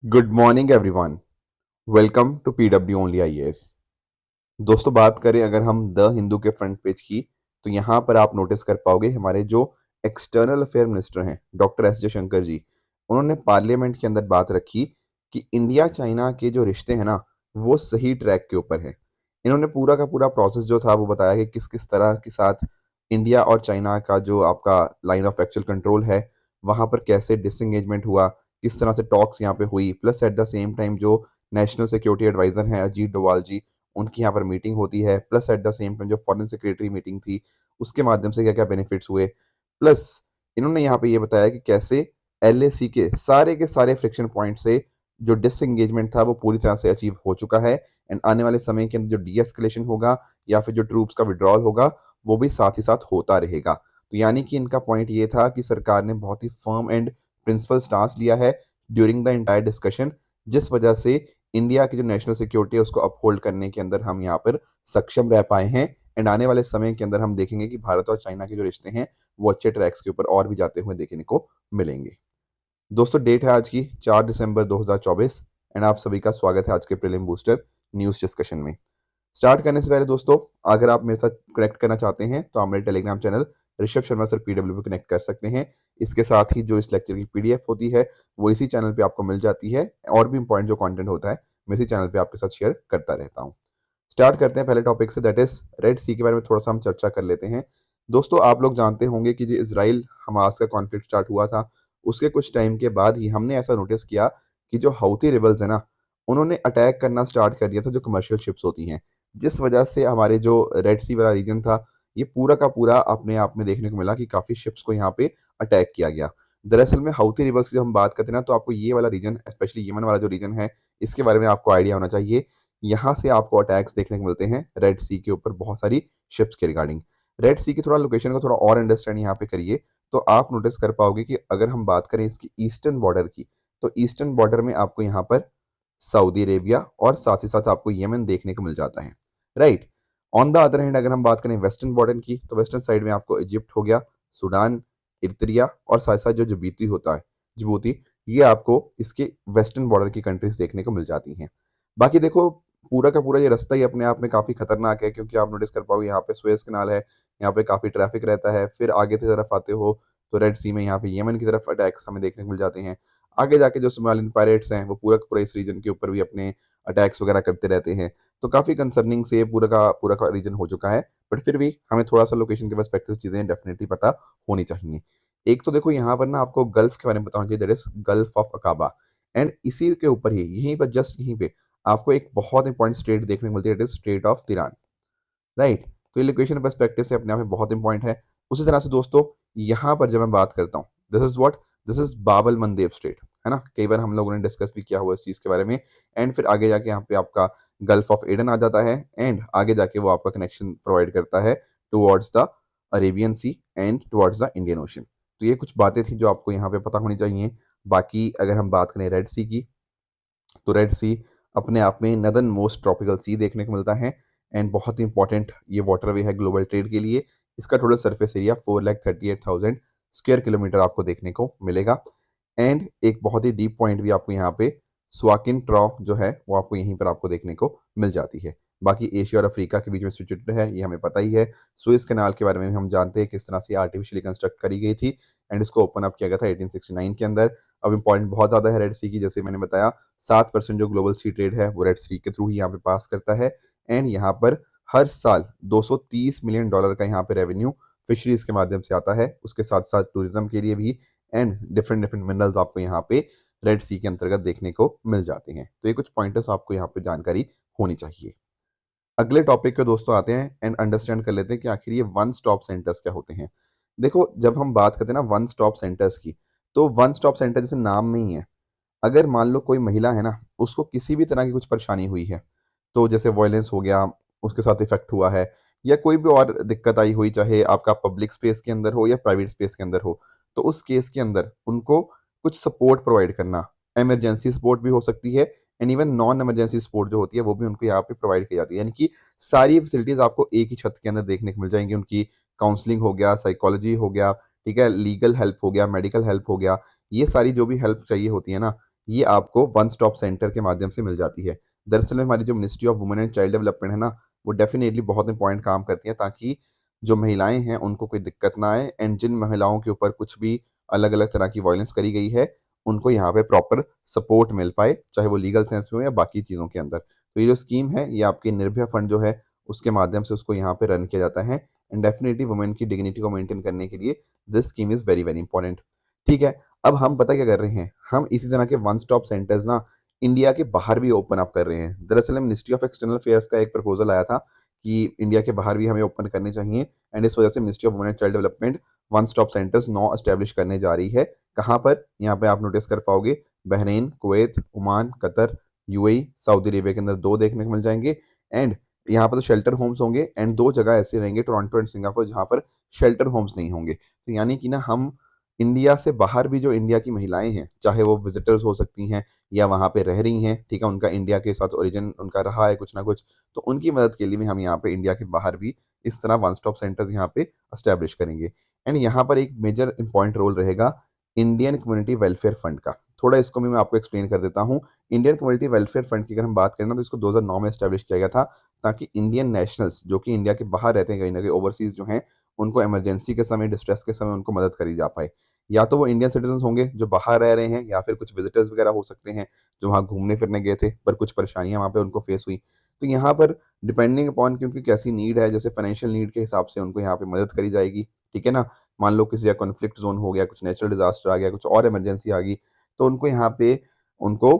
Good morning everyone. Welcome to PW only IAS. दोस्तों, बात करें अगर हम द हिंदू के फ्रंट पेज की, तो यहाँ पर आप नोटिस कर पाओगे हमारे जो एक्सटर्नल अफेयर मिनिस्टर हैं डॉक्टर एस जयशंकर जी, उन्होंने पार्लियामेंट के अंदर बात रखी कि इंडिया चाइना के जो रिश्ते हैं ना, वो सही ट्रैक के ऊपर है। इन्होंने पूरा का पूरा प्रोसेस जो था वो बताया कि किस किस तरह के साथ इंडिया और चाइना का जो आपका लाइन ऑफ एक्चुअल कंट्रोल है, वहाँ पर कैसे डिसंगेजमेंट हुआ, किस तरह से टॉक्स यहाँ पे हुई, plus at the same time जो नेशनल सिक्योरिटी एडवाइजर हैं अजीत डोवाल जी, उनकी यहाँ पर मीटिंग होती है, plus at the same time जो फॉरेन सेक्रेटरी मीटिंग थी, उसके माध्यम से क्या क्या बेनिफिट्स हुए। प्लस इन्होंने यहाँ पे ये बताया कि कैसे एलएसी के सारे फ्रिक्शन पॉइंट से जो डिसएंगेजमेंट था वो पूरी तरह से अचीव हो चुका है। एंड आने वाले समय के अंदर जो डीएस्केलेशन होगा या फिर जो ट्रूप्स का विड्रॉल होगा, वो भी साथ ही साथ होता रहेगा। तो यानी कि इनका पॉइंट ये था कि सरकार ने बहुत ही फर्म एंड प्रिंसिपल स्टांस लिया है ड्यूरिंग द इंटायर डिस्कशन, जिस वजह से इंडिया की जो नेशनल सिक्योरिटी है उसको अपहोल्ड करने के अंदर हम यहाँ पर सक्षम रह पाए हैं। एंड आने वाले समय के अंदर हम देखेंगे कि भारत और चाइना के जो रिश्ते हैं वो अच्छे ट्रैक्स के ऊपर और भी जाते हुए देखने को मिलेंगे। दोस्तों, डेट है आज की 4 दिसंबर 2024 एंड आप सभी का स्वागत है आज के प्रीलिम बूस्टर न्यूज़ डिस्कशन में। स्टार्ट करने से पहले दोस्तों, अगर आप मेरे साथ कनेक्ट करना चाहते हैं तो आप मेरे Telegram channel Rishabh Sharma sir PW पे कनेक्ट कर सकते हैं। इसके साथ ही जो इस लेक्चर की पीडीएफ होती है वो इसी चैनल पे आपको मिल जाती है। और भी इंपॉर्टेंट जो कंटेंट होता है मैं इसी चैनल पे आपके साथ शेयर करता रहता हूँ। स्टार्ट करते हैं पहले टॉपिक से, दैट इज रेड सी के बारे में थोड़ा सा हम चर्चा कर लेते हैं। दोस्तों, आप लोग जानते होंगे कि जो इसराइल हमास का कॉन्फ्लिक्ट स्टार्ट हुआ था, उसके कुछ टाइम के बाद ही हमने ऐसा नोटिस किया कि जो हौती रिबल्स है ना, उन्होंने अटैक करना स्टार्ट कर दिया था जो कमर्शियल शिप्स होती हैं, जिस वजह से हमारे जो रेड सी वाला रीजन था, ये पूरा का पूरा अपने आप में देखने को मिला कि काफ़ी शिप्स को यहाँ पे अटैक किया गया। दरअसल में हौती रिबल्स की जब हम बात करते हैं ना, तो आपको ये वाला रीजन, स्पेशली यमन वाला जो रीजन है, इसके बारे में आपको आइडिया होना चाहिए। यहाँ से आपको अटैक्स देखने को मिलते हैं रेड सी के ऊपर बहुत सारी शिप्स के रिगार्डिंग। रेड सी की थोड़ा लोकेशन को थोड़ा और अंडरस्टैंड यहाँ पे करिए, तो आप नोटिस कर पाओगे कि अगर हम बात करें इसकी ईस्टर्न बॉर्डर की, तो ईस्टर्न बॉर्डर में आपको यहाँ पर सऊदी अरेबिया और साथ ही साथ आपको यमन देखने को मिल जाता है, right. On the other hand अगर हम बात करें वेस्टर्न बॉर्डर की, तो वेस्टर्न साइड में आपको इजिप्ट हो गया, सूडान, इरित्रिया और साथ साथ जो जिबूती होता है, जिबूती, ये आपको इसके वेस्टर्न बॉर्डर की कंट्रीज देखने को मिल जाती हैं। बाकी देखो, पूरा का पूरा ये रास्ता ही अपने आप में काफ़ी खतरनाक है, क्योंकि आप नोटिस कर पाओगे यहाँ पे सुएज कनाल है, यहाँ पे काफ़ी ट्रैफिक रहता है। फिर आगे की तरफ आते हो तो रेड सी में यहाँ पे यमन की तरफ अटैक्स हमें देखने को मिल जाते हैं। आगे जाके जो सोमालियन पायरेट्स हैं वो पूरा का पूरा इस रीजन के ऊपर भी अपने अटैक्स वगैरह करते रहते हैं। तो काफ़ी कंसर्निंग से पूरा का रीजन हो चुका है। बट फिर भी हमें थोड़ा सा लोकेशन के पर्सपेक्टिव से चीज़ें डेफिनेटली पता होनी चाहिए। एक तो देखो यहाँ पर ना आपको गल्फ के बारे में पता होना चाहिए, that is gulf of Aqaba. And इसी के ऊपर ही यहीं पर जस्ट यहीं पे आपको एक बहुत इंपॉर्टेंट स्टेट देखने को मिलती है, it is strait of Tiran, right. तो ये लोकेशन पर्सपेक्टिव से अपने आप में बहुत इंपॉर्टेंट है। उसी तरह से दोस्तों, यहाँ पर जब मैं बात करता हूँ, this is what, this is Babal मंदेब state, है ना। कई बार हम लोगों ने डिस्कस भी किया हुआ इस चीज़ के बारे में। एंड फिर आगे जाके यहाँ पे आपका गल्फ ऑफ एडन आ जाता है, एंड आगे जाके वो आपका कनेक्शन प्रोवाइड करता है towards the Arabian Sea and towards the Indian Ocean. तो ये कुछ बातें थी जो आपको यहाँ पे पता होनी चाहिए। बाकी अगर हम बात करें रेड सी की, तो रेड सी अपने आप में नदन मोस्ट ट्रॉपिकल सी देखने को मिलता है। एंड बहुत ही इंपॉर्टेंट ये वाटरवे है ग्लोबल ट्रेड के लिए। इसका total surface area 4,38,000 square kilometre आपको देखने को मिलेगा। एंड एक बहुत ही डीप पॉइंट भी आपको यहाँ पे स्वाकिन ट्रॉ जो है वो आपको यहीं पर आपको देखने को मिल जाती है। बाकी एशिया और अफ्रीका के बीच में सिचुएटेड है, ये हमें पता ही है। सुएज कनाल के बारे में भी हम जानते हैं किस तरह से आर्टिफिशियली कंस्ट्रक्ट करी गई थी, एंड इसको ओपन अप किया गया था 1869 के अंदर। अब इंपॉर्टेंट बहुत ज़्यादा है रेड सी की, जैसे मैंने बताया 7% जो ग्लोबल सी ट्रेड है वो रेड सी के थ्रू ही यहाँ पे पास करता है। एंड यहाँ पर हर साल $230 मिलियन का यहाँ पे रेवेन्यू फिशरीज के माध्यम से आता है, उसके साथ साथ टूरिज्म के लिए भी। एंड डिफरेंट डिफरेंट मिनरल्स आपको यहाँ पे रेड सी के अंतर्गत देखने को मिल जाते हैं। तो ये कुछ पॉइंटर्स आपको यहाँ पे जानकारी होनी चाहिए। अगले टॉपिक पे दोस्तों आते हैं एंड अंडरस्टैंड कर लेते हैं कि आखिर ये वन स्टॉप सेंटर्स क्या होते हैं। देखो, जब हम बात करते हैं ना वन स्टॉप सेंटर्स की, तो वन स्टॉप सेंटर जैसे नाम में ही है, अगर मान लो कोई महिला है ना, उसको किसी भी तरह की कुछ परेशानी हुई है, तो जैसे वायलेंस हो गया, उसके साथ इफेक्ट हुआ है, या कोई भी और दिक्कत आई हुई, चाहे आपका पब्लिक स्पेस के अंदर हो या प्राइवेट स्पेस के अंदर हो, तो उस केस के अंदर उनको कुछ सपोर्ट प्रोवाइड करना, इमरजेंसी सपोर्ट भी हो सकती है, and even non emergency support जो होती है वो भी उनको यहाँ पे प्रोवाइड की जाती है। यानी कि सारी फैसिलिटीज आपको एक ही छत के अंदर देखने को मिल जाएंगी। उनकी काउंसलिंग हो गया, साइकोलॉजी हो गया, ठीक है, लीगल हेल्प हो गया, मेडिकल हेल्प हो गया, ये सारी जो भी हेल्प चाहिए होती है ना, ये आपको वन स्टॉप सेंटर के माध्यम से मिल जाती है। दरअसल में हमारी जो ministry of women and child development है ना, वो डेफिनेटली बहुत इंपॉर्टेंट काम करती है, ताकि जो महिलाएं हैं उनको कोई दिक्कत ना आए, एंड जिन महिलाओं के ऊपर कुछ भी अलग अलग तरह की वायलेंस करी गई है, उनको यहाँ पे प्रॉपर सपोर्ट मिल पाए, चाहे वो लीगल सेंस में हो या बाकी चीज़ों के अंदर। तो ये जो स्कीम है, ये आपके निर्भया फंड जो है उसके माध्यम से उसको यहाँ पे रन किया जाता है, एंड डेफिनेटली वुमेन की डिग्निटी को मेंटेन करने के लिए this scheme is very very important. ठीक है, अब हम पता क्या कर रहे हैं, हम इसी तरह के वन स्टॉप सेंटर्स ना इंडिया के बाहर भी ओपन अप कर रहे हैं। दरअसल में मिनिस्ट्री ऑफ एक्सटर्नल अफेयर्स का एक प्रपोजल आया था कि इंडिया के बाहर भी हमें ओपन करने चाहिए, एंड इस वजह से ministry of women and child development one stop centres 9 establish करने जा रही है। कहाँ पर? यहाँ पे आप नोटिस कर पाओगे, Bahrain, Kuwait, Oman, Qatar, UAE, Saudi Arabia के अंदर 2 देखने को मिल जाएंगे, एंड यहाँ पर तो शेल्टर होम्स होंगे, एंड 2 जगह ऐसे रहेंगे, टोरंटो एंड सिंगापुर, जहाँ पर शेल्टर होम्स नहीं होंगे। तो यानी कि ना हम इंडिया से बाहर भी जो इंडिया की महिलाएं हैं, चाहे वो विजिटर्स हो सकती हैं या वहाँ पे रह रही हैं, ठीक है, उनका इंडिया के साथ ओरिजिन उनका रहा है कुछ ना कुछ, तो उनकी मदद के लिए भी हम यहाँ पे इंडिया के बाहर भी इस तरह वन स्टॉप सेंटर्स यहाँ पे एस्टेब्लिश करेंगे। एंड यहाँ पर एक मेजर इंपॉर्टेंट रोल रहेगा इंडियन कम्युनिटी वेलफेयर फंड का। थोड़ा इसको भी मैं आपको एक्सप्लेन कर देता हूँ। इंडियन कम्युनिटी वेलफेयर फंड की अगर हम बात करें ना, तो इसको 2009 में एस्टेब्लिश किया गया था, ताकि इंडियन नेशनल्स जो कि इंडिया के बाहर रहते हैं, कहीं ना कहीं ओवरसीज जो हैं, उनको इमरजेंसी के समय, डिस्ट्रेस के समय उनको मदद करी जा पाए। या तो वो इंडियन सिटीजन होंगे जो बाहर रह रहे हैं, या फिर कुछ विजिटर्स वगैरह हो सकते हैं जो वहाँ घूमने फिरने गए थे, पर कुछ परेशानियां वहाँ पे उनको फेस हुई। तो यहाँ पर डिपेंडिंग अपॉन कि उनकी कैसी नीड है, जैसे फाइनेंशियल नीड के हिसाब से उनको यहाँ पे मदद करी जाएगी। ठीक है ना, मान लो किसी का कॉन्फ्लिक्ट जोन हो गया, कुछ नेचुरल डिजास्टर आ गया, कुछ और इमरजेंसी आ गई, तो उनको यहाँ पे उनको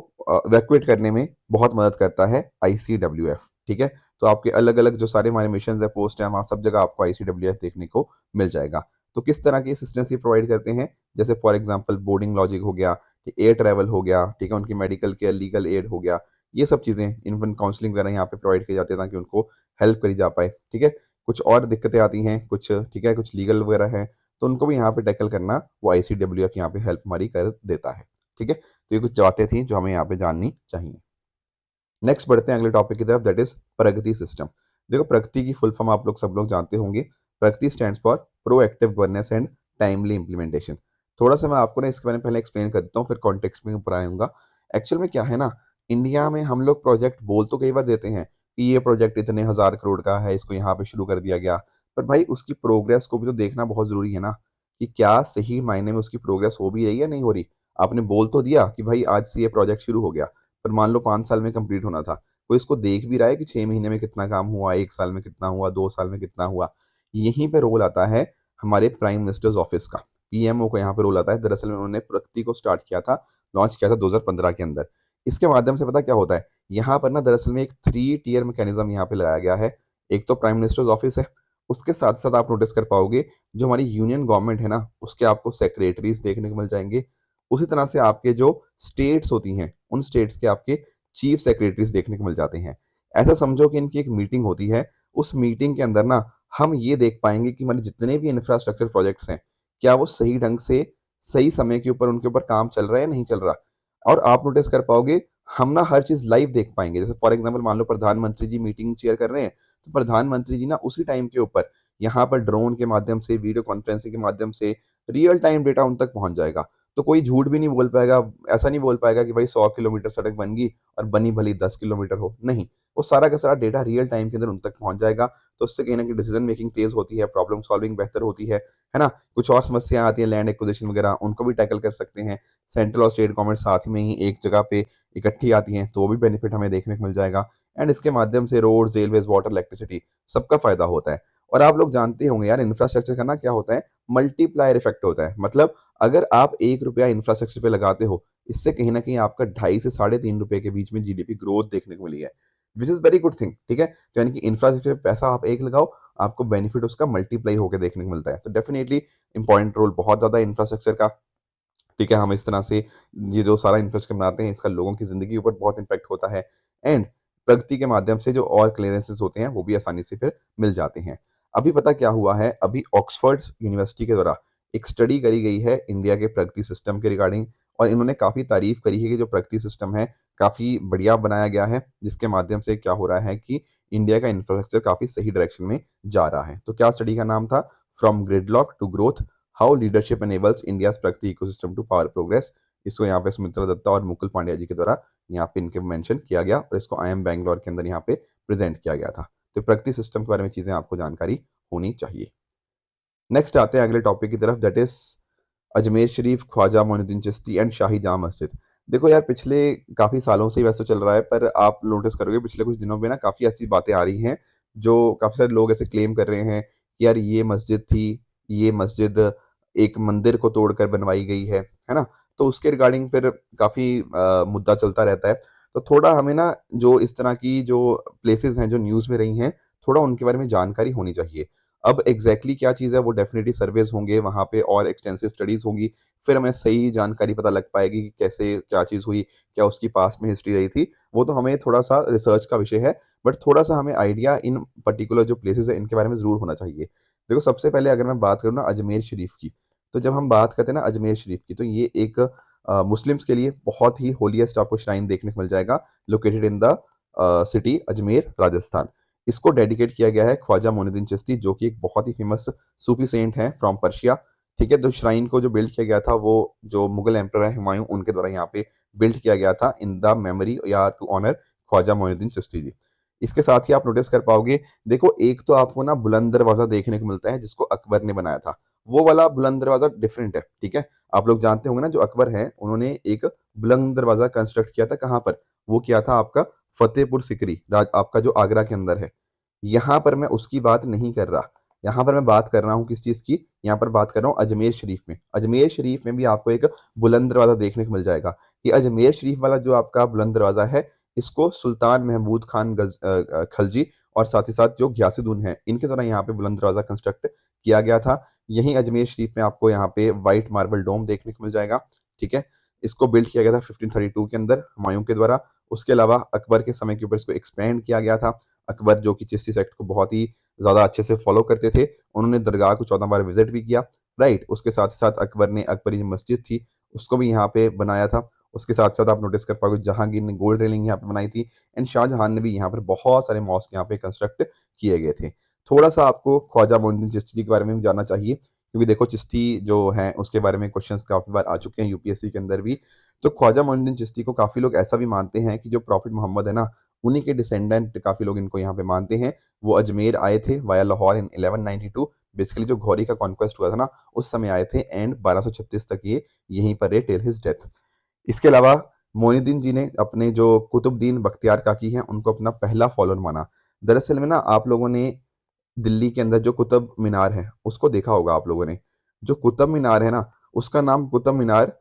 इवैक्यूएट करने में बहुत मदद करता है आईसीडब्ल्यूएफ। ठीक है, तो आपके अलग अलग जो सारे हमारे मिशन है, पोस्ट है, वहाँ सब जगह आपको आईसीडब्ल्यूएफ देखने को मिल जाएगा। तो किस तरह की असिस्टेंस ये प्रोवाइड करते हैं, जैसे फॉर एग्जांपल बोर्डिंग लॉजिक हो गया, एयर ट्रैवल हो गया, ठीक है, उनकी मेडिकल केयर, लीगल एड हो गया, ये सब चीज़ें, इवन काउंसलिंग वगैरह यहाँ पे प्रोवाइड की जाती है, ताकि उनको हेल्प करी जा पाए। ठीक है, कुछ और दिक्कतें आती हैं कुछ, ठीक है, कुछ लीगल वगैरह है, तो उनको भी यहाँ पे टैकल करना वो आईसीडब्ल्यूएफ यहाँ पे हेल्प हमारी कर देता है। ठीक है, तो ये कुछ बातें थी जो हमें यहाँ पे जाननी चाहिए। नेक्स्ट बढ़ते हैं अगले टॉपिक की तरफ, दैट इज प्रगति सिस्टम। देखो, प्रगति की फुल फॉर्म आप लोग सब लोग जानते होंगे। Pragati stands for proactive governance and timely implementation. थोड़ा सा मैं आपको ना इसके बारे में पहले एक्सप्लेन कर देता हूँ, फिर कॉन्टेक्स्ट में ऊपर आऊंगा। एक्चुअल में क्या है ना, इंडिया में हम लोग प्रोजेक्ट बोल तो कई बार देते हैं कि ये प्रोजेक्ट इतने हजार करोड़ का है, इसको यहाँ पे शुरू कर दिया गया, पर भाई उसकी प्रोग्रेस को भी तो देखना बहुत जरूरी है ना, कि क्या सही मायने में उसकी प्रोग्रेस हो भी रही है या नहीं हो रही। आपने बोल तो दिया कि भाई आज से ये प्रोजेक्ट शुरू हो गया, पर मान लो 5 साल में कंप्लीट होना था, कोई इसको देख भी रहा है कि 6 महीने में कितना काम हुआ, 1 साल में कितना हुआ, 2 साल में कितना हुआ। यहीं पे रोल आता है हमारे प्राइम मिनिस्टर्स ऑफिस का, पीएमओ का यहाँ पे रोल आता है। दरअसल में उन्होंने प्रगति को स्टार्ट किया था, लॉन्च किया था 2015 के अंदर। इसके माध्यम से पता क्या होता है, यहाँ पर ना दरअसल में एक 3 टियर मैकेनिज्म यहाँ पे लगाया गया है। एक तो प्राइम मिनिस्टर्स ऑफिस है, उसके साथ साथ आप नोटिस कर पाओगे जो हमारी यूनियन गवर्नमेंट है ना, उसके आपको सेक्रेटरीज देखने को मिल जाएंगे। उसी तरह से आपके जो स्टेट्स होती हैं, उन स्टेट्स के आपके चीफ सेक्रेटरीज देखने को मिल जाते हैं। ऐसा समझो कि इनकी एक मीटिंग होती है, उस मीटिंग के अंदर ना हम ये देख पाएंगे कि हमारे जितने भी इंफ्रास्ट्रक्चर प्रोजेक्ट्स हैं, क्या वो सही ढंग से, सही समय के ऊपर उनके ऊपर काम चल रहा है या नहीं चल रहा। और आप नोटिस कर पाओगे, हम ना हर चीज लाइव देख पाएंगे। जैसे फॉर एग्जाम्पल मान लो प्रधानमंत्री जी मीटिंग चेयर कर रहे हैं, तो प्रधानमंत्री जी ना उसी टाइम के ऊपर यहाँ पर ड्रोन के माध्यम से, वीडियो कॉन्फ्रेंसिंग के माध्यम से रियल टाइम डेटा उन तक पहुंच जाएगा। तो कोई झूठ भी नहीं बोल पाएगा, ऐसा नहीं बोल पाएगा कि भाई 100 किलोमीटर सड़क बन गई और बनी भली 10 किलोमीटर हो, नहीं। वो सारा का सारा डेटा रियल टाइम के अंदर उन तक पहुंच जाएगा। तो उससे कहीं ना कहीं डिसीजन मेकिंग तेज होती है, प्रॉब्लम सॉल्विंग बेहतर होती है ना। कुछ और समस्या आती है, लैंड एक्विजिशन वगैरह, उनको भी टैकल कर सकते हैं। सेंट्रल और स्टेट गवर्नमेंट साथ में ही एक जगह पे इकट्ठी आती हैं, तो वो भी बेनिफिट हमें देखने को मिल जाएगा। एंड इसके माध्यम से रोड, रेलवेज, वाटर, इलेक्ट्रिसिटी, सबका फायदा होता है। और आप लोग जानते होंगे यार, इंफ्रास्ट्रक्चर का ना क्या होता है, मल्टीप्लायर इफेक्ट होता है। मतलब अगर आप 1 रुपया इंफ्रास्ट्रक्चर पे लगाते हो, इससे कहीं ना कहीं आपका 2.5 से 3.5 रुपए के बीच में जीडीपी ग्रोथ देखने को मिली है, which is very good thing. ठीक है, तो यानी कि इंफ्रास्ट्रक्चर पे पैसा आप एक लगाओ, आपको बेनिफिट उसका मल्टीप्लाई होकर देखने को मिलता है। तो डेफिनेटली इंपॉर्टेंट रोल बहुत ज्यादा इंफ्रास्ट्रक्चर का। ठीक है, हम इस तरह से ये जो सारा इंफ्रास्ट्रक्चर बनाते हैं, इसका लोगों की जिंदगी के ऊपर बहुत इंपैक्ट होता है। एंड प्रगति के माध्यम से जो और क्लियरेंसेस होते हैं, वो भी आसानी से फिर मिल जाते हैं। अभी पता क्या हुआ है, अभी ऑक्सफोर्ड यूनिवर्सिटी के द्वारा एक स्टडी करी गई है इंडिया के प्रगति सिस्टम के रिगार्डिंग, और इन्होंने काफी तारीफ करी है कि जो प्रगति सिस्टम है काफी बढ़िया बनाया गया है, जिसके माध्यम से क्या हो रहा है कि इंडिया का इंफ्रास्ट्रक्चर काफी सही डायरेक्शन में जा रहा है। तो क्या स्टडी का नाम था, from gridlock to growth, how leadership enables India's Pragati ecosystem to power progress। इसको यहाँ पे सुमित्रा दत्ता और मुकुल पांड्या जी के द्वारा यहाँ पे इनके मेंशन किया गया और इसको IIM बैंगलोर के अंदर यहाँ पे प्रेजेंट किया गया था। तो प्रगति सिस्टम के बारे में चीज़ें आपको जानकारी होनी चाहिए। नेक्स्ट आते हैं अगले टॉपिक की तरफ, that is Ajmer Sharif, Khwaja Moinuddin Chishti and Shahi Jama Masjid. देखो यार, पिछले काफ़ी सालों से ही वैसे चल रहा है, पर आप नोटिस करोगे पिछले कुछ दिनों में ना काफ़ी ऐसी बातें आ रही हैं जो काफ़ी सारे लोग ऐसे क्लेम कर रहे हैं कि यार ये मस्जिद थी, ये मस्जिद एक मंदिर को तोड़कर बनवाई गई है ना? तो उसके रिगार्डिंग फिर काफ़ी मुद्दा चलता रहता है। तो थोड़ा हमें ना जो इस तरह की जो प्लेसेस हैं जो न्यूज़ में रही हैं, थोड़ा उनके बारे में जानकारी होनी चाहिए। अब एग्जैक्टली क्या चीज़ है वो डेफिनेटली सर्वेज होंगे वहाँ पे और एक्सटेंसिव स्टडीज होंगी, फिर हमें सही जानकारी पता लग पाएगी कि कैसे क्या चीज़ हुई, क्या उसकी पास्ट में हिस्ट्री रही थी। वो तो हमें थोड़ा सा रिसर्च का विषय है, बट थोड़ा सा हमें आइडिया इन पर्टिकुलर जो प्लेसेस है इनके बारे में ज़रूर होना चाहिए। देखो, सबसे पहले अगर मैं बात करूँ ना अजमेर शरीफ की, तो जब हम बात करते हैं ना अजमेर शरीफ की, तो ये एक मुस्लिम्स के लिए बहुत ही होलीएस्ट आपको श्राइन देखने को मिल जाएगा, located in the city Ajmer, Rajasthan. इसको डेडिकेट किया गया है ख्वाजा मोइनुद्दीन चिश्ती, जो कि एक बहुत ही फेमस सूफी सेंट हैं फ्रॉम पर्शिया। ठीक है, तो श्राइन को जो बिल्ड किया गया था वो जो मुगल एम्परर है हुमायूं, उनके द्वारा यहाँ पे बिल्ड किया गया था इन द मेमोरी या टू ऑनर ख्वाजा मोइनुद्दीन चिश्ती जी। इसके साथ ही आप नोटिस कर पाओगे, देखो एक तो आपको ना बुलंद दरवाजा देखने को मिलता है जिसको अकबर ने बनाया था। वो वाला बुलंद दरवाजा डिफरेंट है, ठीक है। आप लोग जानते होंगे ना, जो अकबर है उन्होंने एक बुलंद दरवाजा कंस्ट्रक्ट किया था, कहाँ पर? वो किया था आपका फतेहपुर सिकरी, आपका जो आगरा के अंदर है। यहाँ पर मैं उसकी बात नहीं कर रहा। यहाँ पर मैं बात कर रहा हूँ किस चीज़ की? यहाँ पर बात कर रहा हूँ अजमेर शरीफ में। अजमेर शरीफ में भी आपको एक बुलंद दरवाज़ा देखने को मिल जाएगा। ये अजमेर शरीफ वाला जो आपका बुलंद दरवाज़ा है, इसको सुल्तान महमूद खान खलजी और साथ ही साथ जो ग्यासुद्दीन हैं, इनके द्वारा यहाँ पे बुलंद दरवाज़ा कंस्ट्रक्ट किया गया था। यहीं अजमेर शरीफ में आपको यहाँ पे व्हाइट मार्बल डोम देखने को मिल जाएगा, ठीक है। इसको बिल्ड किया गया था 1532 के अंदर हुमायूं के द्वारा। उसके अलावा अकबर के समय के ऊपर इसको एक्सपेंड किया गया था। अकबर जो कि चिश्ती सेक्ट को बहुत ही ज़्यादा अच्छे से फॉलो करते थे, उन्होंने दरगाह को 14 बार विजिट भी किया, राइट। उसके साथ ही साथ अकबर ने अकबरी जो मस्जिद थी उसको भी यहाँ पे बनाया था। उसके साथ साथ आप नोटिस कर पाओगे जहांगीर ने गोल्ड रेलिंग यहाँ पे बनाई थी एंड शाहजहां ने भी यहाँ पर बहुत सारे मॉस्क यहाँ पे कंस्ट्रक्ट किए गए थे। थोड़ा सा आपको ख्वाजा मोइनुद्दीन चिश्ती के बारे में भी जानना चाहिए, क्योंकि देखो चिश्ती जो है उसके बारे में क्वेश्चंस काफ़ी बार आ चुके हैं यूपीएससी के अंदर भी। तो ख्वाजा मोइनुद्दीन चिश्ती को काफ़ी लोग ऐसा भी मानते हैं कि जो प्रॉफिट मोहम्मद है ना, उन्हीं के डिसेंडेंट काफ़ी लोग इनको यहाँ पे मानते हैं। वो अजमेर आए थे वाया लाहौर इन 1192, बेसिकली जो घौरी का कॉन्क्वेस्ट हुआ था ना, उस समय आए थे एंड 1236 तक ये यहीं पर रहे टिल हिज डेथ। इसके अलावा मोइनुद्दीन जी ने अपने जो कुतुबुद्दीन बख्तियार काकी हैं उनको अपना पहला फॉलोअर माना। दरअसल में ना आप लोगों ने दिल्ली के अंदर जो कुतुब मीनार है उसको देखा होगा आप लोगों ने। जो कुतुब मीनार है ना, उसका नाम कुतुब मीनार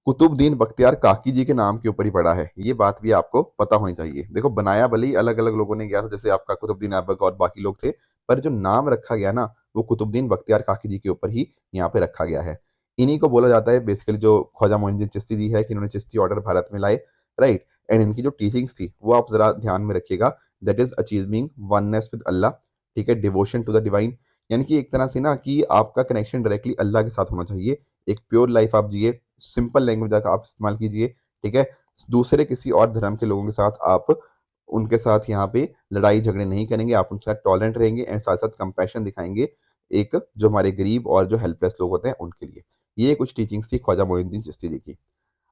कुतुबुद्दीन बख्तियार काकी जी के नाम के ऊपर ही पड़ा है। ये बात भी आपको पता होनी चाहिए। देखो, बनाया भले ही अलग-अलग लोगों ने किया था, जैसे आपका कुतुबुद्दीन ऐबक और बाकी लोग थे, पर जो नाम रखा गया ना, वो कुतुबुद्दीन बख्तियार काकी जी के ऊपर ही यहाँ पे रखा गया है। इन्हीं को बोला जाता है बेसिकली जो ख्वाजा मोइनुद्दीन चिश्ती जी है कि इन्होंने चिश्ती ऑर्डर भारत में लाए, राइट। एंड इनकी जो टीचिंग्स थी वो आप ज़रा ध्यान में रखिएगा, that is achieving oneness with Allah, ठीक है, डिवोशन टू द डिवाइन। यानी कि एक तरह से ना कि आपका कनेक्शन डायरेक्टली अल्लाह के साथ होना चाहिए। एक प्योर लाइफ आप जिए, सिंपल लैंग्वेज आप इस्तेमाल कीजिए, ठीक है। दूसरे किसी और धर्म के लोगों के साथ आप उनके साथ यहाँ पे लड़ाई झगड़े नहीं करेंगे, आप उनके साथ टॉलरेंट रहेंगे एंड साथ साथ कंपैशन दिखाएंगे, एक जो हमारे गरीब और जो हेल्पलेस लोग होते हैं उनके लिए। ये कुछ टीचिंग्स थी ख्वाजा मोइनुद्दीन चिश्ती जी की।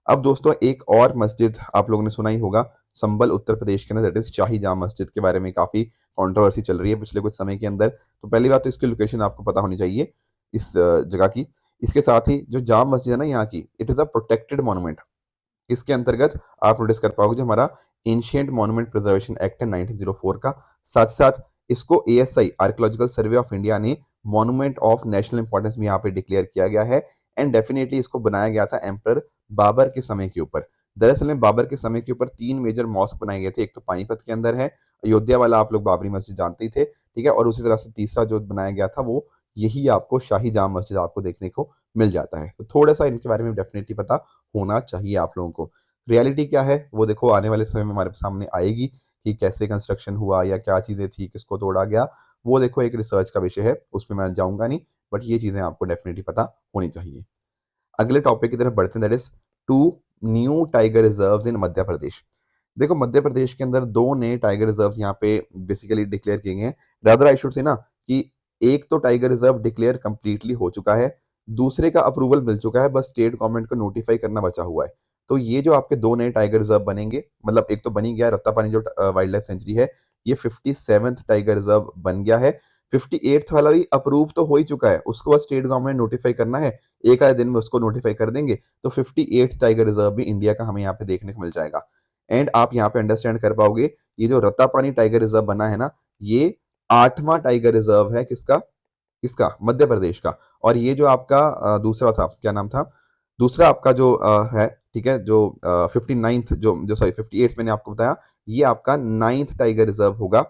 अब दोस्तों, एक और मस्जिद आप लोगों ने सुना ही होगा, संभल उत्तर प्रदेश के अंदर, दैट इज शाही जामा मस्जिद के बारे में काफ़ी कंट्रोवर्सी चल रही है पिछले कुछ समय के अंदर। तो पहली बात तो इसकी लोकेशन आपको पता होनी चाहिए इस जगह की। इसके साथ ही जो जाम मस्जिद है ना यहाँ की, it is a protected monument. इसके अंतर्गत आप नोटिस कर पाओगे जो हमारा एंशिएंट मॉन्यूमेंट प्रिजर्वेशन एक्ट है 1904 का, साथ साथ इसको ASI archaeological survey of India ने मॉन्यूमेंट ऑफ नेशनल इंपॉर्टेंस भी यहाँ पे डिक्लेयर किया गया है। एंड डेफिनेटली इसको बनाया गया था एम्परर बाबर के समय के ऊपर। दरअसल में बाबर के समय के ऊपर 3 मेजर मॉस्क बनाए गए थे। एक तो पानीपत के अंदर है, अयोध्या वाला आप लोग बाबरी मस्जिद जानते ही थे, ठीक है। और उसी तरह से तीसरा जो बनाया गया था वो यही आपको शाही जामा मस्जिद आपको देखने को मिल जाता है। तो थोड़ा सा इनके बारे में डेफिनेटली पता होना चाहिए आप लोगों को। रियलिटी क्या है वो देखो आने वाले समय में हमारे सामने आएगी कि कैसे कंस्ट्रक्शन हुआ या क्या चीज़ें थी, किसको तोड़ा गया, वो देखो एक रिसर्च का विषय है, उसमें मैं जाऊँगा नहीं, बट ये चीज़ें आपको डेफिनेटली पता होनी चाहिए। अगले टॉपिक की तरफ बढ़ते हैं, that is 2 new tiger reserves in Madhya Pradesh. देखो, मध्य प्रदेश के अंदर 2 नए टाइगर रिजर्व्स यहाँ पे बेसिकली डिक्लेयर किए गए हैं। रादर आई शुड से ना कि एक तो टाइगर रिजर्व डिक्लेयर कंप्लीटली हो चुका है, दूसरे का अप्रूवल मिल चुका है, बस स्टेट गवर्नमेंट को नोटिफाई करना बचा हुआ है। तो ये जो आपके 2 नए टाइगर रिजर्व बनेंगे, मतलब एक तो बन ही गया रत्तापानी जो वाइल्ड लाइफ सेंचुरी है, ये 57th टाइगर रिजर्व बन गया है। 58th वाला भी अप्रूव तो हो ही चुका है, उसको बस स्टेट गवर्नमेंट नोटिफाई करना है, एक आधे दिन में उसको नोटिफाई कर देंगे, तो 58th टाइगर रिजर्व भी इंडिया का हमें यहाँ पे देखने को मिल जाएगा। एंड आप यहाँ पे अंडरस्टैंड कर पाओगे, ये जो रत्तापानी टाइगर रिजर्व बना है ना, ये 8वां टाइगर रिजर्व है किसका? किसका? मध्य प्रदेश का। और ये जो आपका दूसरा था, क्या नाम था? दूसरा आपका जो है, ठीक है, जो 59th जो जो सॉरी 58th मैंने आपको बताया, ये आपका 9th टाइगर रिजर्व होगा,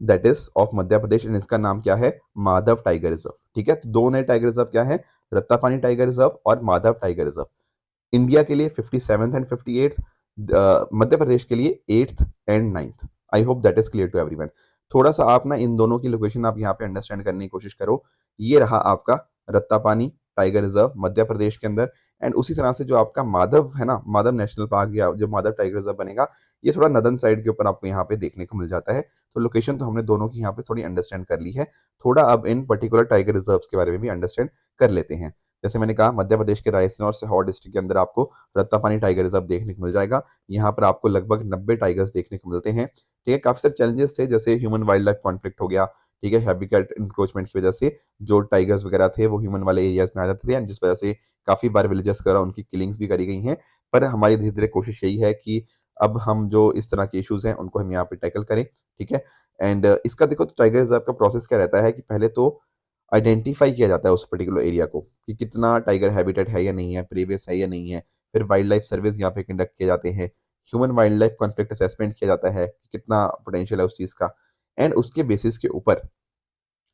that is of Madhya Pradesh, and इसका नाम क्या है? Madhav tiger reserve. ठीक है, तो 2 नए टाइगर रिजर्व क्या है? रत्तापानी टाइगर रिजर्व और माधव टाइगर रिजर्व। इंडिया के लिए 57th and 58th, Madhya Pradesh के लिए 8th and 9th। I hope that is clear to everyone. थोड़ा सा आप ना इन दोनों की लोकेशन आप यहाँ पे अंडरस्टैंड करने की कोशिश करो। ये रहा आपका रत्तापानी टाइगर रिजर्व मध्य प्रदेश के अंदर, एंड उसी तरह से जो आपका माधव है ना, माधव नेशनल पार्क या जो माधव टाइगर रिजर्व बनेगा, ये थोड़ा नदन साइड के ऊपर आपको यहाँ पे देखने को मिल जाता है। तो लोकेशन तो हमने दोनों की यहाँ पे थोड़ी अंडरस्टैंड कर ली है। थोड़ा अब इन पर्टिकुलर टाइगर रिजर्व के बारे में भी अंडरस्टैंड कर लेते हैं। जैसे मैंने कहा, मध्य प्रदेश के रायसेन और सीहोर डिस्ट्रिक्ट के अंदर आपको रत्तापानी टाइगर रिजर्व देखने को मिल जाएगा। यहाँ पर आपको लगभग 90 टाइगर्स देखने को मिलते हैं। ठीक है, काफी सारे चैलेंजेस थे, जैसे ह्यूमन वाइल्ड लाइफ कॉन्फ्लिक्ट हो गया, ठीक है, हैबिटेट इंक्रोचमेंट की वजह से जो टाइगर्स वगैरह थे वो ह्यूमन वाले एरियाज में आ जाते थे, एंड जिस वजह से काफी बार विलेजर्स वगैरह उनकी किलिंग्स भी करी गई हैं। पर हमारी धीरे धीरे कोशिश यही है कि अब हम जो इस तरह के इश्यूज हैं उनको हम यहाँ पे टैकल करें। ठीक है, एंड इसका देखो तो टाइगर रिजर्व का प्रोसेस क्या रहता है कि पहले तो आइडेंटिफाई किया जाता है उस पर्टिकुलर एरिया को कि कितना टाइगर हैबिटेट है या नहीं है, प्रीवियस है या नहीं है। फिर वाइल्ड लाइफ सर्वेज यहाँ पे कंडक्ट किए जाते हैं, human wild life conflict assessment किया जाता है कि कितना पोटेंशियल है उस चीज़ का, एंड उसके बेसिस के ऊपर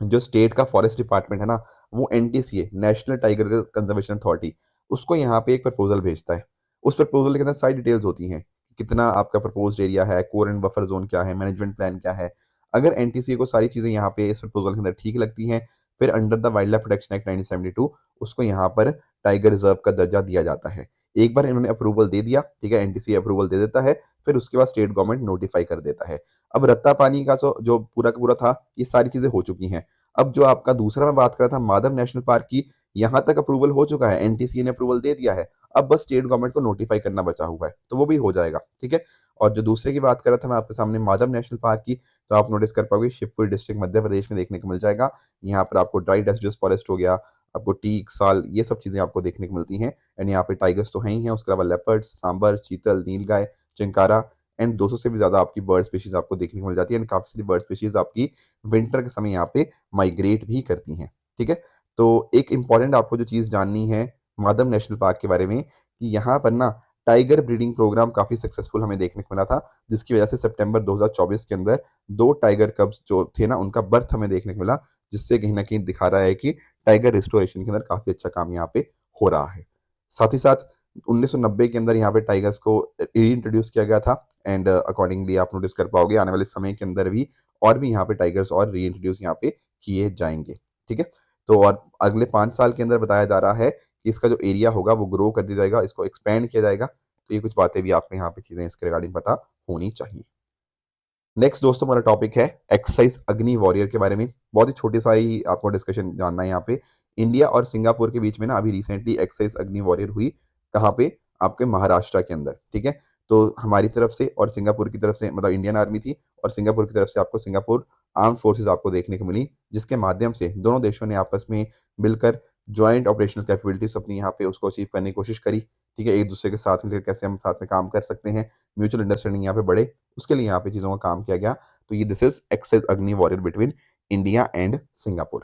जो स्टेट का फॉरेस्ट डिपार्टमेंट है ना, वो NTCA, national tiger conservation authority, उसको यहाँ पे एक प्रपोजल भेजता है। उस प्रपोजल के अंदर सारी डिटेल्स होती हैं, कितना आपका प्रपोज्ड एरिया है, कोर एंड बफर जोन क्या है, मैनेजमेंट प्लान क्या है। अगर एनटीसीए को सारी चीज़ें यहाँ पे इस प्रपोजल के अंदर ठीक लगती हैं, फिर under the wild life protection act 1972 उसको यहाँ पर टाइगर रिजर्व का दर्जा दिया जाता है। एक बार इन्होंने अप्रूवल दे दिया, ठीक है, एनटीसीए अप्रूवल दे देता है, फिर उसके बाद स्टेट गवर्नमेंट नोटिफाई कर देता है। अब रत्ता पानी का जो पूरा का पूरा था, ये सारी चीजें हो चुकी हैं। अब जो आपका दूसरा मैं बात कर रहा था माधव नेशनल पार्क की, यहाँ तक अप्रूवल हो चुका है, एनटीसीए ने अप्रूवल दे दिया है। अब बस स्टेट गवर्नमेंट को नोटिफाई करना बचा हुआ है, तो वो भी हो जाएगा। ठीक है, और जो दूसरे की बात कर रहा था मैं आपके सामने माधव नेशनल पार्क की, तो आप नोटिस कर पाओगे शिवपुरी डिस्ट्रिक्ट मध्य प्रदेश में देखने को मिल जाएगा। यहाँ पर आपको ड्राई डेसिडुअस फॉरेस्ट हो गया, आपको टीक, साल, ये सब चीजें आपको देखने को मिलती हैं। एंड यहाँ पे टाइगर्स तो हैं ही हैं, उसके अलावा लेपर्ड्स, सांबर, चीतल, नीलगाय, चिंकारा, एंड 200 से भी ज्यादा आपकी बर्ड स्पीशीज आपको देखने को मिल जाती है, एंड काफी सारी बर्ड स्पीशीज आपकी विंटर के समय यहाँ पे माइग्रेट भी करती हैं। ठीक है, तो एक इंपॉर्टेंट आपको जो चीज़ जाननी है माधव नेशनल पार्क के बारे में, कि यहाँ पर ना टाइगर ब्रीडिंग प्रोग्राम काफ़ी सक्सेसफुल हमें देखने को मिला था, जिसकी वजह से सितंबर 2024 के अंदर 2 टाइगर कब्स जो थे ना, उनका बर्थ हमें देखने को मिला, जिससे कहीं न कहीं दिखा रहा है कि टाइगर रिस्टोरेशन के अंदर काफ़ी अच्छा काम यहाँ पे हो रहा है। साथ ही साथ 1990 के अंदर यहाँ पे टाइगर्स को रीइंट्रोड्यूस किया गया था, एंड अकॉर्डिंगली आप नोटिस कर पाओगे आने वाले समय के अंदर भी और भी यहाँ पे टाइगर्स और रीइंट्रोड्यूस यहाँ पे किए जाएंगे। ठीक है, तो और अगले 5 साल के अंदर बताया जा रहा है कि इसका जो एरिया होगा वो ग्रो कर दिया जाएगा, इसको एक्सपेंड किया जाएगा। तो ये कुछ बातें भी आपको यहाँ पे चीजें इसके रिगार्डिंग पता होनी चाहिए। नेक्स्ट दोस्तों हमारा टॉपिक है एक्सरसाइज अग्नि वॉरियर के बारे में। बहुत ही छोटी सा ही आपको डिस्कशन जानना है यहाँ पे। इंडिया और सिंगापुर के बीच में ना अभी रिसेंटली एक्सरसाइज अग्नि वॉरियर हुई। कहाँ पे? आपके महाराष्ट्र के अंदर। ठीक है, तो हमारी तरफ से और सिंगापुर की तरफ से, मतलब इंडियन आर्मी थी और सिंगापुर की तरफ से आपको सिंगापुर आर्म फोर्सेज आपको देखने को मिली, जिसके माध्यम से दोनों देशों ने आपस में मिलकर ज्वाइंट ऑपरेशनल कैपेबिलिटीज अपनी यहाँ पे उसको अचीव करने की कोशिश करी। ठीक है, एक दूसरे के साथ मिलकर कैसे हम साथ में काम कर सकते हैं, म्यूचुअल अंडरस्टैंडिंग यहाँ पे बढ़े, उसके लिए यहाँ पे चीज़ों का काम किया गया। तो ये दिस इज एक्सरसाइज अग्नि warrior between India and Singapore.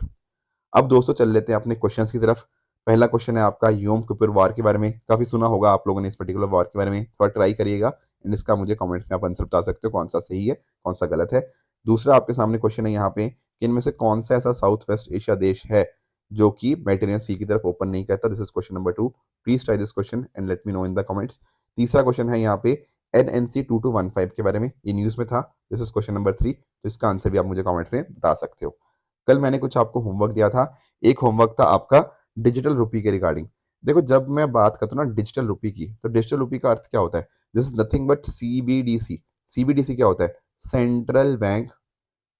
अब दोस्तों चल लेते हैं अपने क्वेश्चंस की तरफ। पहला क्वेश्चन है आपका योम किपुर वार के बारे में। काफी सुना होगा आप लोगों ने इस पर्टिकुलर वार के बारे में, थोड़ा ट्राई करिएगा एंड इसका मुझे कमेंट्स में आप आंसर बता सकते हो कौन सा सही है कौन सा गलत है। दूसरा आपके सामने क्वेश्चन है यहाँ पे कि इनमें से कौन सा ऐसा साउथ वेस्ट एशिया देश है जो कि मेडिटेरियन सी की तरफ ओपन नहीं करता। This is question number 2। Please try this question and let me know in the comments. तीसरा क्वेश्चन है यहाँ पे NNC 2215 के बारे में, ये न्यूज में था। This is question number 3। तो इसका आंसर भी आप मुझे कमेंट में बता सकते हो। कल मैंने कुछ आपको होमवर्क दिया था। एक होमवर्क था आपका डिजिटल रुपी के रिगार्डिंग। देखो जब मैं बात करता हूँ ना डिजिटल रुपी की, तो डिजिटल रुपी का अर्थ क्या होता है? This is nothing but CBDC। CBDC क्या होता है? Central bank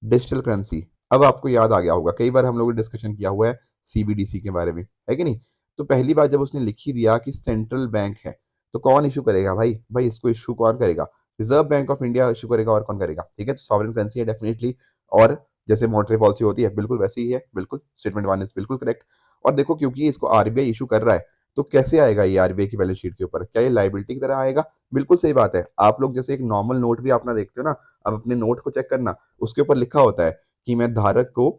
digital currency. अब आपको याद आ गया होगा, कई बार हम लोगों ने डिस्कशन किया हुआ है CBDC के बारे में, है कि नहीं? तो पहली बात जब उसने लिख ही दिया कि सेंट्रल बैंक है, तो कौन इश्यू करेगा भाई? भाई इसको इश्यू कौन करेगा? Reserve bank of India issue करेगा, और कौन करेगा? ठीक है, तो सॉवरेन करेंसी है डेफिनेटली। और जैसे मॉनेटरी पॉलिसी होती है बिल्कुल वैसे ही है, बिल्कुल स्टेटमेंट 1 इज बिल्कुल करेक्ट। और देखो क्योंकि इसको आरबीआई इशू कर रहा है, तो कैसे आएगा ये आरबीआई की बैलेंस शीट के ऊपर? क्या ये लायबिलिटी की तरह आएगा? बिल्कुल सही बात है। आप लोग जैसे एक नॉर्मल नोट भी अपना देखते हो ना, आप अपने नोट को चेक करना, उसके ऊपर लिखा होता है कि मैं धारक को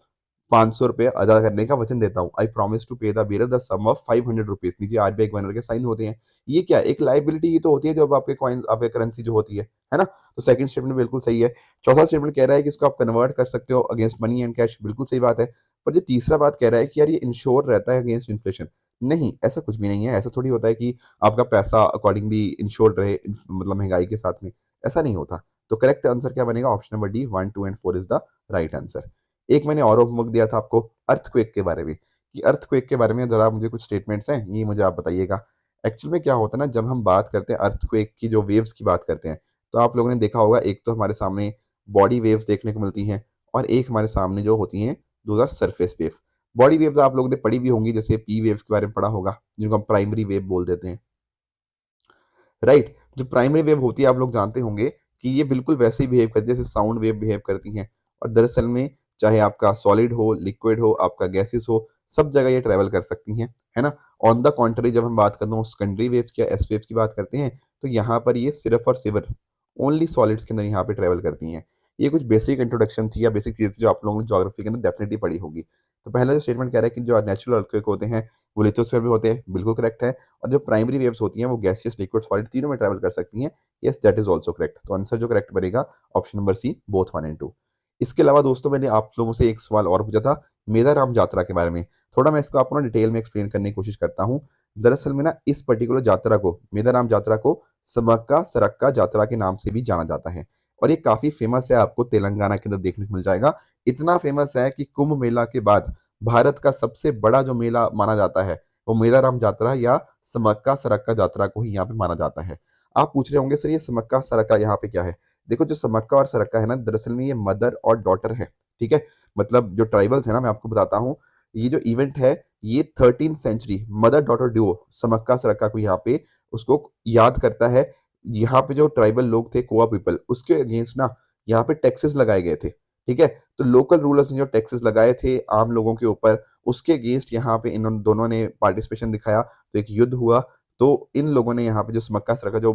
500 रुपए अदा करने का वचन देता हूँ। I promise to pay the bearer the sum of 500 rupees. नीचे आरबीआई गवर्नर के साइन होते हैं। ये क्या है? एक लाइबिलिटी ही तो होती है जब आपके कॉइन, आपके करेंसी जो होती है ना? तो सेकंड स्टेटमेंट बिल्कुल सही है। चौथा स्टेटमेंट कह रहा है कि इसको आप कन्वर्ट कर सकते हो अगेंस्ट मनी एंड कैश, बिल्कुल सही बात है। पर जो तीसरा बात कह रहा है कि यार ये इंश्योर रहता है अगेंस्ट इन्फ्लेशन, नहीं, ऐसा कुछ भी नहीं है। ऐसा थोड़ी होता है कि आपका पैसा अकॉर्डिंगली इंश्योर्ड रहे मतलब महंगाई के साथ में, ऐसा नहीं होता। तो करेक्ट आंसर क्या बनेगा? Option number D, 1, 2 and 4 is the right answer. एक मैंने और होमवर्क दिया था आपको अर्थक्वेक के बारे में, कि अर्थक्वेक के बारे में जरा मुझे कुछ स्टेटमेंट्स हैं, ये मुझे आप बताइएगा। एक्चुअल में क्या होता है ना, जब हम बात करते हैं अर्थक्वेक की, जो वेव्स की बात करते हैं, तो आप लोगों ने देखा होगा एक तो हमारे सामने बॉडी वेव्स देखने को मिलती हैं, और एक हमारे सामने जो होती हैं दो are surface wave. Body waves आप लोगों ने पढ़ी भी होंगी, जैसे पी वेव्स के बारे में पढ़ा होगा, जिनको हम प्राइमरी वेव बोल देते हैं, राइट? जो प्राइमरी वेव होती है आप लोग जानते होंगे कि ये बिल्कुल वैसे ही बिहेव करती है जैसे साउंड वेव बिहेव करती हैं। और दरअसल में चाहे आपका सॉलिड हो, लिक्विड हो, आपका गैसेस हो, सब जगह ये ट्रेवल कर सकती हैं, है ना? ऑन द कॉन्ट्री जब हम बात करते हैं सेकेंडरी वेव्स या एस वेव्स की बात करते हैं, तो यहाँ पर ये सिर्फ और सिर्फ ओनली सॉलिड्स के अंदर यहाँ पे ट्रेवल करती हैं। ये कुछ बेसिक इंट्रोडक्शन थी या बेसिक चीज़ थी जो आप लोगों ने ज्योग्राफी के अंदर डेफिनेटली पढ़ी होगी। तो पहला जो स्टेटमेंट कह रहा है कि जो नेचुरल अर्थक्वेक होते हैं वो लिथोस्फीयर में होते हैं, बिल्कुल करेक्ट है। और जो प्राइमरी वेव्स होती हैं वो गैसियस, लिक्विड, सॉलिड तीनों में ट्रैवल कर सकती हैं। Yes, that is also correct. तो आंसर जो करेक्ट बनेगा option number C, both 1 and 2। इसके अलावा दोस्तों मैंने आप लोगों से एक सवाल और पूछा था मेदाराम यात्रा के बारे में। थोड़ा मैं इसको आपको ना डिटेल में एक्सप्लेन करने की कोशिश करता हूँ। दरअसल में ना इस पर्टिकुलर यात्रा को, मेदाराम यात्रा को समक्का सरक्का यात्रा के नाम से भी जाना जाता है। और ये काफी फेमस है, आपको तेलंगाना के अंदर देखने को मिल जाएगा। इतना फेमस है कि कुंभ मेला के बाद भारत का सबसे बड़ा जो मेला माना जाता है वो मेदाराम यात्रा या समक्का सरक्का यात्रा को ही यहाँ पे माना जाता है। आप पूछ रहे होंगे सर ये समक्का सरक्का यहाँ पे क्या है? देखो जो समक्का और सरक्का है ना, दरअसल में ये मदर और डॉटर है। ठीक है, मतलब जो ट्राइबल्स है ना, मैं आपको बताता हूँ, ये जो इवेंट है ये 13th century mother daughter duo Sammakka Sarakka को यहाँ पे उसको याद करता है। यहाँ पे जो ट्राइबल लोग थे, कोआ पीपल, उसके अगेंस्ट ना यहाँ पे टैक्सेस लगाए गए थे। ठीक है, तो लोकल रूलर्स ने जो टैक्सेस लगाए थे आम लोगों के ऊपर, उसके अगेंस्ट यहाँ पे इन दोनों ने पार्टिसिपेशन दिखाया, तो एक युद्ध हुआ। तो इन लोगों ने यहाँ पे जो समक्का सरक्का जो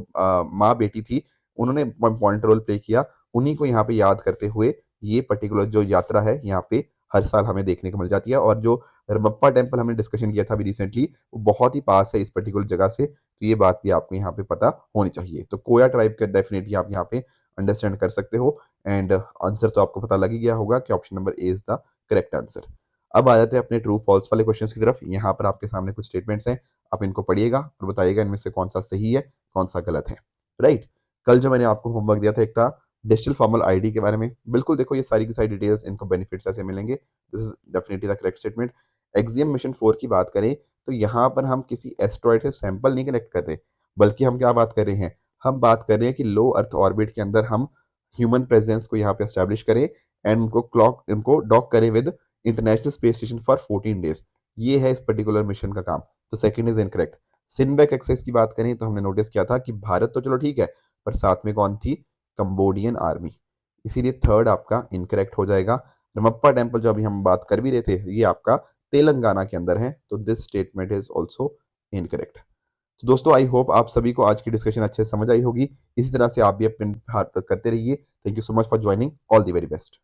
माँ बेटी थी, उन्होंने पॉइंट रोल प्ले किया। उन्हीं को यहाँ पे याद करते हुए ये पर्टिकुलर जो यात्रा है यहाँ पे हर साल हमें देखने को मिल जाती है। और जो रमप्पा टेम्पल हमने डिस्कशन किया था अभी रिसेंटली, वो बहुत ही पास है इस पर्टिकुलर जगह से, तो ये बात भी आपको यहाँ पे पता होनी चाहिए। तो कोया ट्राइब का डेफिनेटली आप यहाँ पे अंडरस्टैंड कर सकते हो। एंड आंसर तो आपको पता लग ही गया होगा कि option number A is the correct answer. अब आ जाते हैं अपने ट्रू फॉल्स वाले क्वेश्चंस की तरफ। यहाँ पर आपके सामने कुछ स्टेटमेंट्स हैं, आप इनको पढ़िएगा और बताइएगा इनमें से कौन सा सही है, कौन सा गलत है, राइट? कल जो मैंने आपको होमवर्क दिया था एक था डिजिटल फॉर्मल आईडी के बारे में, बिल्कुल देखो ये सारी की सारी डिटेल्स, इनको बेनिफिट्स ऐसे मिलेंगे। This is definitely the correct statement. Axiom mission 4 की बात करें तो यहाँ पर हम किसी एस्ट्रॉइड से सैंपल नहीं कलेक्ट कर रहे, बल्कि हम क्या बात कर रहे हैं? हम बात कर रहे हैं कि लो अर्थ ऑर्बिट के अंदर हम ह्यूमन प्रेजेंस को यहाँ पे एस्टैब्लिश करें एंड उनको डॉक करें with international space station for 14 days. ये है इस पर्टिकुलर मिशन का काम। तो सेकंड इज इनकरेक्ट। सिनबैक एक्सरसाइज की बात करें तो हमने नोटिस किया था कि भारत तो चलो ठीक है, पर साथ में कौन थी? Cambodian army. इसीलिए थर्ड आपका इनकरेक्ट हो जाएगा। रमप्पा टेम्पल जो अभी हम बात कर भी रहे थे, ये आपका तेलंगाना के अंदर है, तो this statement is also incorrect. तो दोस्तों आई होप आप सभी को आज की डिस्कशन अच्छे से समझ आई होगी। इसी तरह से आप भी अपने हाथ करते रहिए। Thank you so much for joining. All the very best.